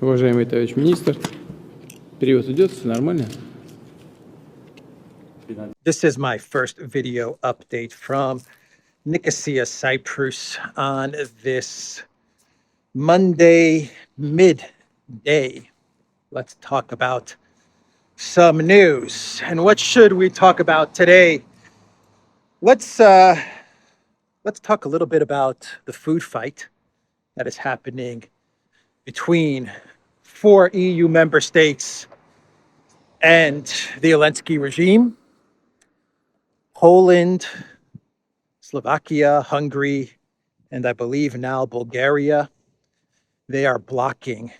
Уважаемый товарищ министр, перевод идет, все нормально? This is my first video update from Nicosia, Cyprus on this Monday midday. Let's talk about some news. And what should we talk about today? Let's talk a little bit about the food fight that is happening between 4 EU member states and the Zelensky regime. Poland, Slovakia, Hungary, and I believe now Bulgaria, they are blocking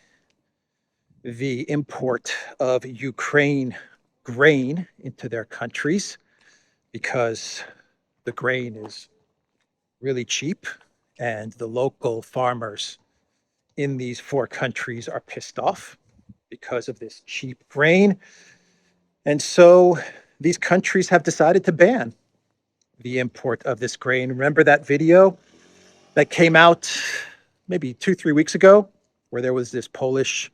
the import of Ukraine grain into their countries because the grain is really cheap and the local farmers in these 4 countries are pissed off because of this cheap grain. And so these countries have decided to ban the import of this grain. Remember that video that came out maybe 2-3 weeks ago where there was this Polish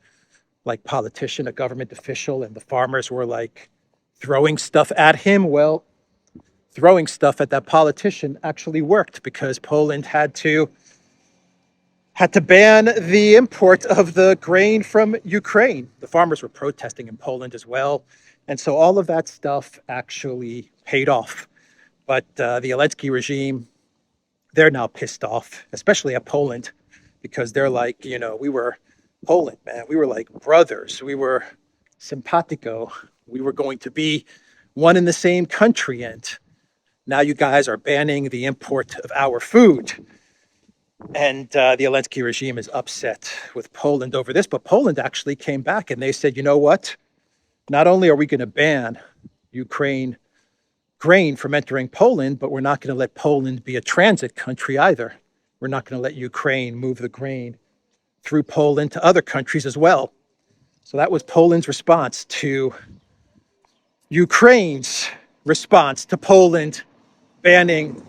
politician, a government official, and the farmers were throwing stuff at him? Well, throwing stuff at that politician actually worked because Poland had to ban the import of the grain from Ukraine. The farmers were protesting in Poland as well. And so all of that stuff actually paid off. But the Zelensky regime, they're now pissed off, especially at Poland, because they're like, we were Poland, man. We were like brothers. We were simpatico. We were going to be one in the same country. And now you guys are banning the import of our food. And the Zelensky regime is upset with Poland over this. But Poland actually came back and they said, you know what? Not only are we going to ban Ukraine grain from entering Poland, but we're not going to let Poland be a transit country either. We're not going to let Ukraine move the grain through Poland to other countries as well. So that was Poland's response to Ukraine's response to Poland banning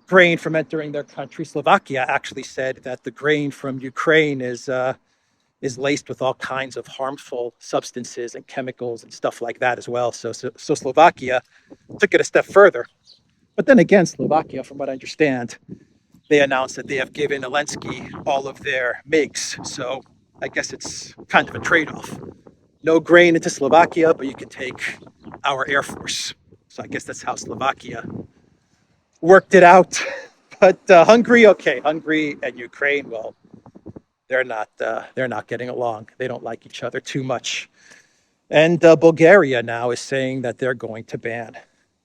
grain from entering their country. Slovakia actually said that the grain from Ukraine is laced with all kinds of harmful substances and chemicals and stuff like that as well. So Slovakia took it a step further. But then again, Slovakia, from what I understand, they announced that they have given Zelensky all of their MiGs. So I guess it's kind of a trade-off. No grain into Slovakia, but you can take our Air Force. So I guess that's how Slovakia worked it out. But Hungary and Ukraine, well, they're not getting along. They don't like each other too much. And Bulgaria now is saying that they're going to ban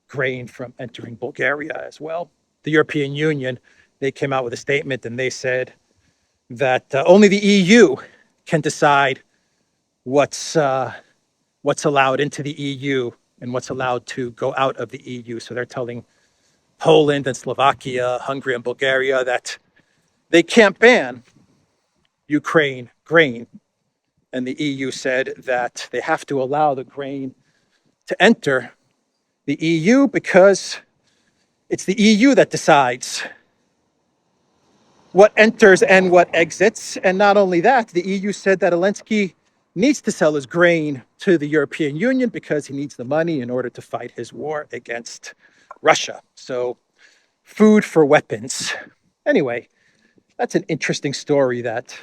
grain from entering Bulgaria as well. The European Union, they came out with a statement and they said that only the EU can decide what's allowed into the EU and what's allowed to go out of the EU. So they're telling Poland and Slovakia, Hungary and Bulgaria that they can't ban Ukraine grain. And the EU said that they have to allow the grain to enter the EU because it's the EU that decides what enters and what exits. And not only that, the EU said that Zelensky needs to sell his grain to the European Union because he needs the money in order to fight his war against Russia. So food for weapons. Anyway, that's an interesting story that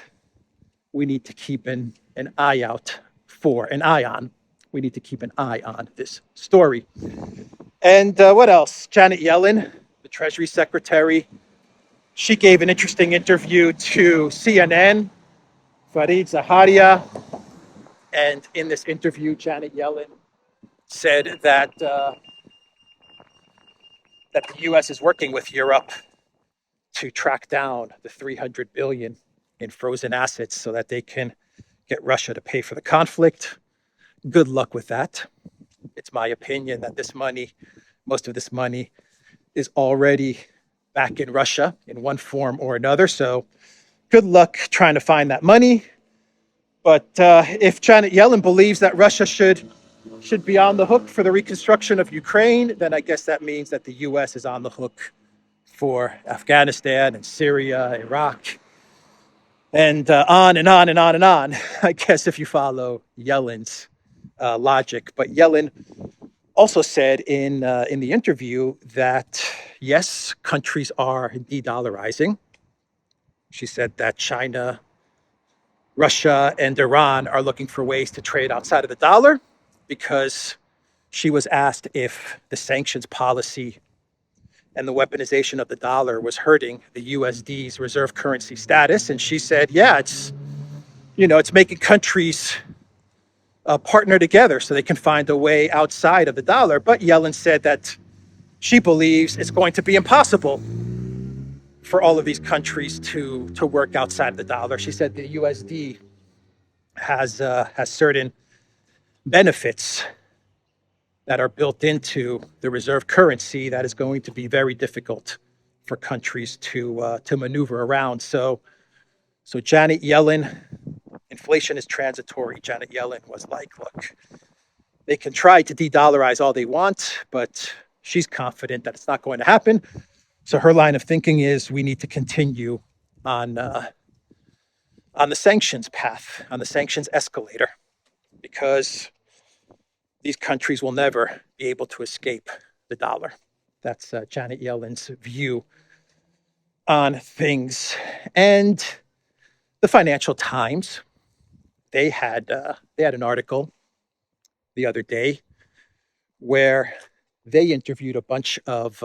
we need to keep an eye on. We need to keep an eye on this story. And what else? Janet Yellen, the Treasury Secretary, she gave an interesting interview to CNN, Fareed Zaharia. And in this interview, Janet Yellen said that the U.S. is working with Europe to track down the $300 billion in frozen assets so that they can get Russia to pay for the conflict. Good luck with that. It's my opinion that most of this money is already back in Russia in one form or another. So good luck trying to find that money. But if Janet Yellen believes that Russia should be on the hook for the reconstruction of Ukraine, then I guess that means that the U.S. is on the hook for Afghanistan and Syria, Iraq, And on and on and on and on, I guess, if you follow Yellen's logic. But Yellen also said in the interview that, yes, countries are de-dollarizing. She said that China, Russia, and Iran are looking for ways to trade outside of the dollar, because she was asked if the sanctions policy and the weaponization of the dollar was hurting the USD's reserve currency status. And she said, yeah, it's making countries partner together so they can find a way outside of the dollar. But Yellen said that she believes it's going to be impossible for all of these countries to work outside of the dollar. She said the USD has certain benefits that are built into the reserve currency that is going to be very difficult for countries to maneuver around. So Janet Yellen, inflation is transitory. Janet Yellen was like, look, they can try to de-dollarize all they want, but she's confident that it's not going to happen. So her line of thinking is we need to continue on the sanctions path, on the sanctions escalator, because these countries will never be able to escape the dollar. That's Janet Yellen's view on things. And the Financial Times, they had an article the other day where they interviewed a bunch of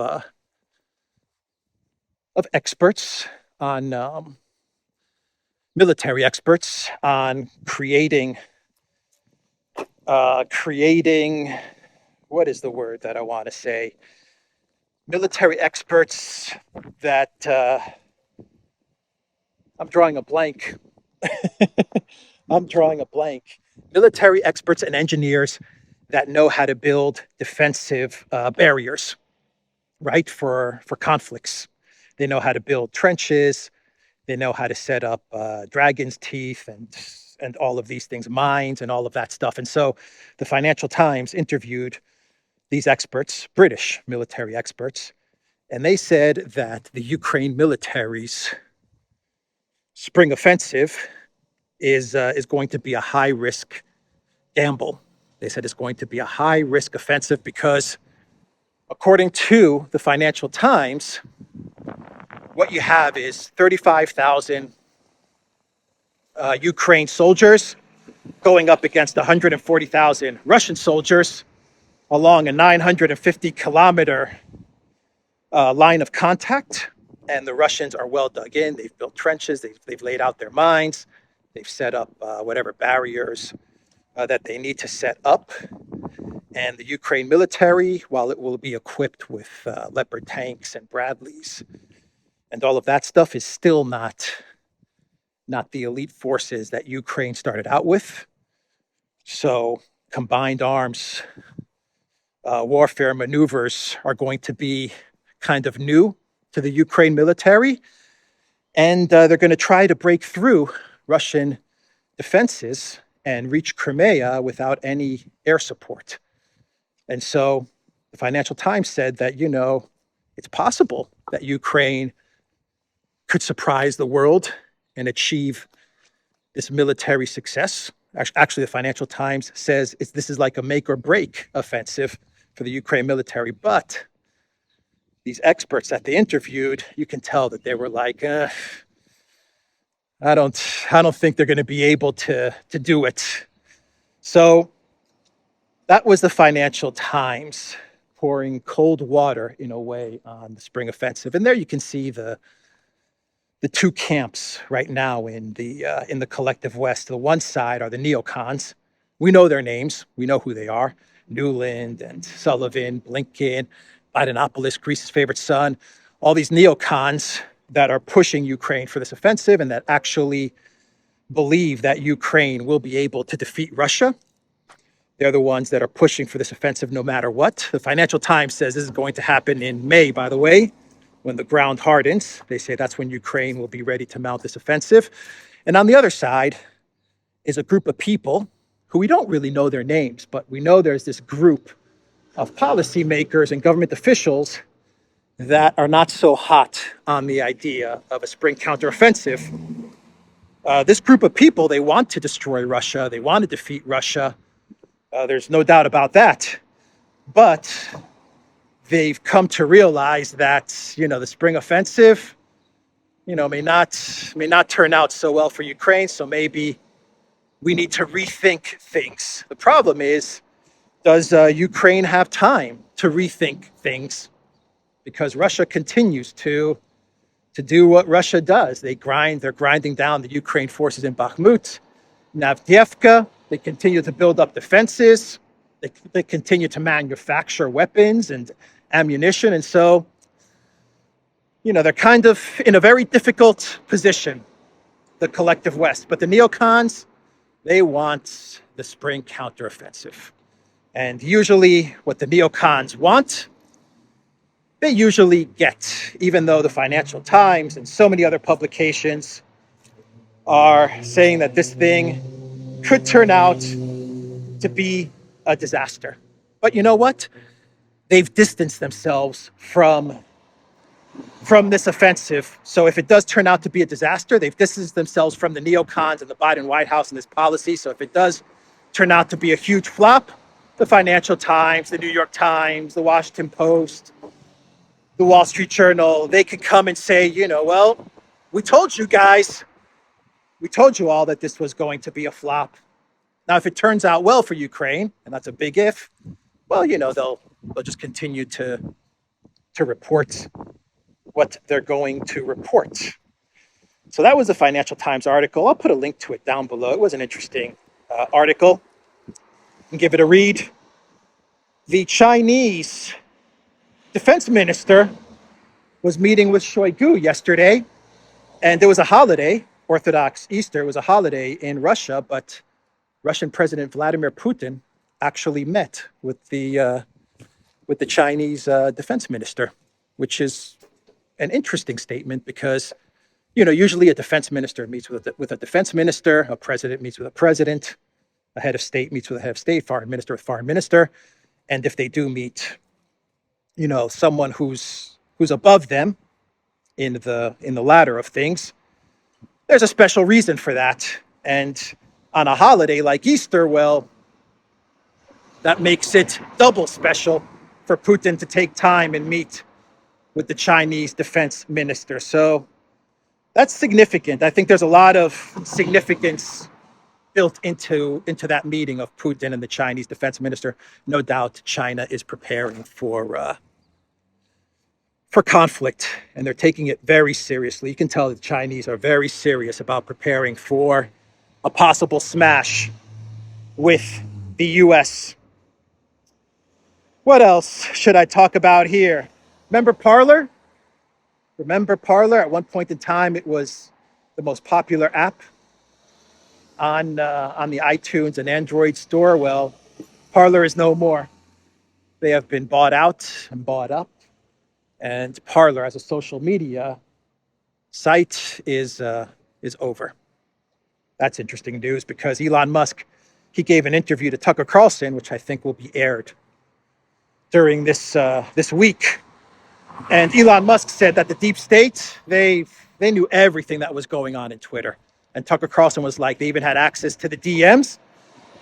experts on military experts on creating what is the word that I want to say? Military experts that I'm drawing a blank. Military experts and engineers that know how to build defensive barriers, right, for conflicts. They know how to build trenches. They know how to set up dragon's teeth and all of these things, mines and all of that stuff. And so the Financial Times interviewed these experts, British military experts, and they said that the Ukraine military's spring offensive is going to be a high-risk gamble. They said it's going to be a high-risk offensive because, according to the Financial Times, what you have is 35,000 Ukraine soldiers going up against 140,000 Russian soldiers along a 950-kilometer line of contact. And the Russians are well dug in. They've built trenches. They've laid out their mines. They've set up whatever barriers that they need to set up. And the Ukraine military, while it will be equipped with Leopard tanks and Bradleys and all of that stuff, is still not the elite forces that Ukraine started out with. So combined arms warfare maneuvers are going to be kind of new to the Ukraine military. And they're going to try to break through Russian defenses and reach Crimea without any air support. And so the Financial Times said that, it's possible that Ukraine could surprise the world and achieve this military success. Actually, the Financial Times says this is like a make or break offensive for the Ukraine military. But these experts that they interviewed, you can tell that they were like, I don't think they're going to be able to do it. So that was the Financial Times pouring cold water, in a way, on the spring offensive. And there you can see the two camps right now in the collective West. The one side are the neocons. We know their names. We know who they are. Newland and Sullivan, Blinken, Bidenopoulos, Greece's favorite son, all these neocons that are pushing Ukraine for this offensive and that actually believe that Ukraine will be able to defeat Russia. They're the ones that are pushing for this offensive no matter what. The Financial Times says this is going to happen in May, by the way, when the ground hardens. They say that's when Ukraine will be ready to mount this offensive. And on the other side is a group of people who we don't really know their names, but we know there's this group of policymakers and government officials that are not so hot on the idea of a spring counteroffensive. This group of people, they want to destroy Russia. They want to defeat Russia. There's no doubt about that. But they've come to realize that, the spring offensive, may not turn out so well for Ukraine. So maybe we need to rethink things. The problem is, does Ukraine have time to rethink things? Because Russia continues to do what Russia does. They're grinding down the Ukraine forces in Bakhmut, Avdiivka. They continue to build up defenses. They continue to manufacture weapons and ammunition. And so, they're kind of in a very difficult position, the collective West. But the neocons, they want the spring counteroffensive. And usually what the neocons want, they usually get, even though the Financial Times and so many other publications are saying that this thing could turn out to be a disaster. But you know what? They've distanced themselves from this offensive. So if it does turn out to be a disaster, they've distanced themselves from the neocons and the Biden White House and this policy. So if it does turn out to be a huge flop, the Financial Times, the New York Times, the Washington Post, the Wall Street Journal, they could come and say, well, we told you guys, we told you all that this was going to be a flop. Now, if it turns out well for Ukraine, and that's a big if, well, they'll just continue to report what they're going to report. So that was a Financial Times article. I'll put a link to it down below. It was an interesting article. And give it a read. The Chinese defense minister was meeting with Shoigu yesterday, and there was a holiday, Orthodox Easter was a holiday in Russia, but Russian President Vladimir Putin actually met with the Chinese defense minister, which is an interesting statement because, usually a defense minister meets with a defense minister, a president meets with a president, a head of state meets with a head of state, foreign minister with foreign minister, and if they do meet, someone who's above them in the ladder of things, there's a special reason for that. And on a holiday like Easter, well, that makes it double special for Putin to take time and meet with the Chinese defense minister. So that's significant. I think there's a lot of significance built into that meeting of Putin and the Chinese defense minister. No doubt China is preparing for conflict, and they're taking it very seriously. You can tell the Chinese are very serious about preparing for a possible smash with the US. What else should I talk about here? Remember Parler? At one point in time, it was the most popular app on the iTunes and Android store. Well, Parler is no more. They have been bought out and bought up. And Parler as a social media site is over. That's interesting news because Elon Musk, he gave an interview to Tucker Carlson, which I think will be aired during this week. And Elon Musk said that the deep state, they knew everything that was going on in Twitter. And Tucker Carlson was like, they even had access to the DMs.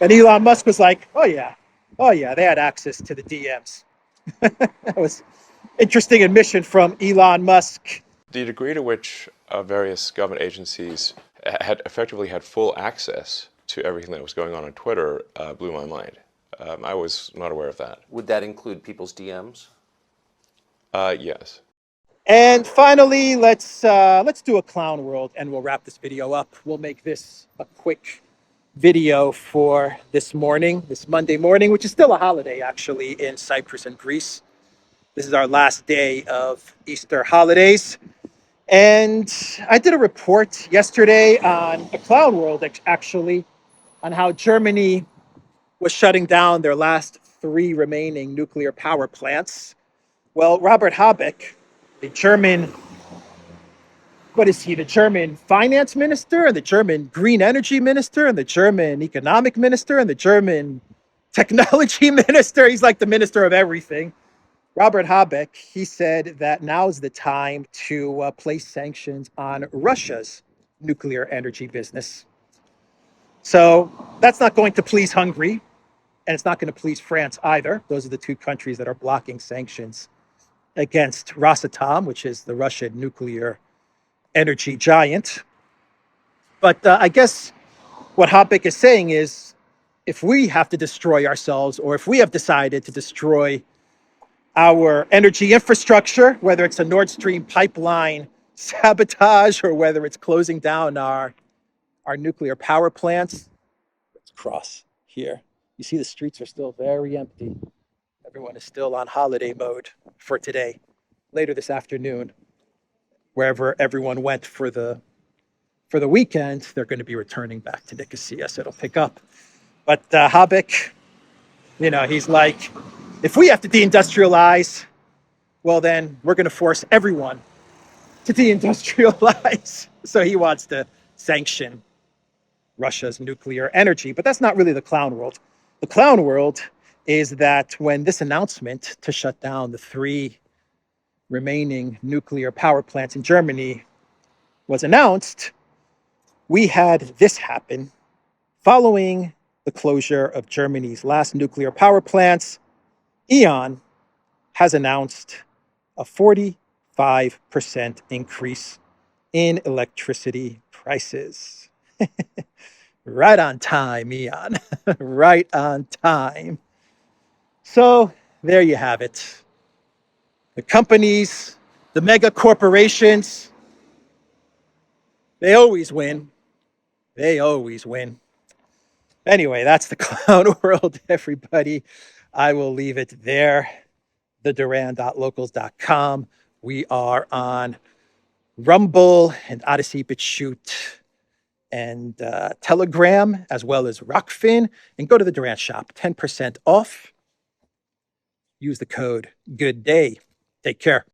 And Elon Musk was like, oh yeah, they had access to the DMs. That was interesting admission from Elon Musk. The degree to which various government agencies had effectively had full access to everything that was going on Twitter blew my mind. I was not aware of that. Would that include people's DMs? Yes. And finally, let's do a clown world, and we'll wrap this video up. We'll make this a quick video for this morning, this Monday morning, which is still a holiday actually in Cyprus and Greece. This is our last day of Easter holidays. And I did a report yesterday on a clown world, actually, on how Germany was shutting down their last 3 remaining nuclear power plants. Well, Robert Habeck, the German finance minister and the German green energy minister and the German economic minister and the German technology minister. He's like the minister of everything. Robert Habeck, he said that now is the time to place sanctions on Russia's nuclear energy business. So that's not going to please Hungary, and it's not going to please France either. Those are the two countries that are blocking sanctions against Rosatom, which is the Russian nuclear energy giant. But I guess what Habik is saying is, if we have to destroy ourselves, or if we have decided to destroy our energy infrastructure, whether it's a Nord Stream pipeline sabotage or whether it's closing down our nuclear power plants, let's cross here. You see the streets are still very empty. Everyone is still on holiday mode for today. Later this afternoon, wherever everyone went for the weekend, they're going to be returning back to Nicosia, so it'll pick up. But Habik, he's like, if we have to deindustrialize, well, then we're going to force everyone to deindustrialize. So he wants to sanction Russia's nuclear energy. But that's not really the clown world. The clown world is that when this announcement to shut down the 3 remaining nuclear power plants in Germany was announced, we had this happen. Following the closure of Germany's last nuclear power plants, E.ON has announced a 45% increase in electricity prices. Right on time, E.ON. Right on time. So there you have it. The companies, the mega corporations, they always win. They always win. Anyway, that's the clown world, everybody. I will leave it there. theduran.locals.com. We are on Rumble and ODYSEE, BitChute, and Telegram, as well as Rockfin. And go to the Duran shop, 10% off. Use the code GOODDAY. Take care.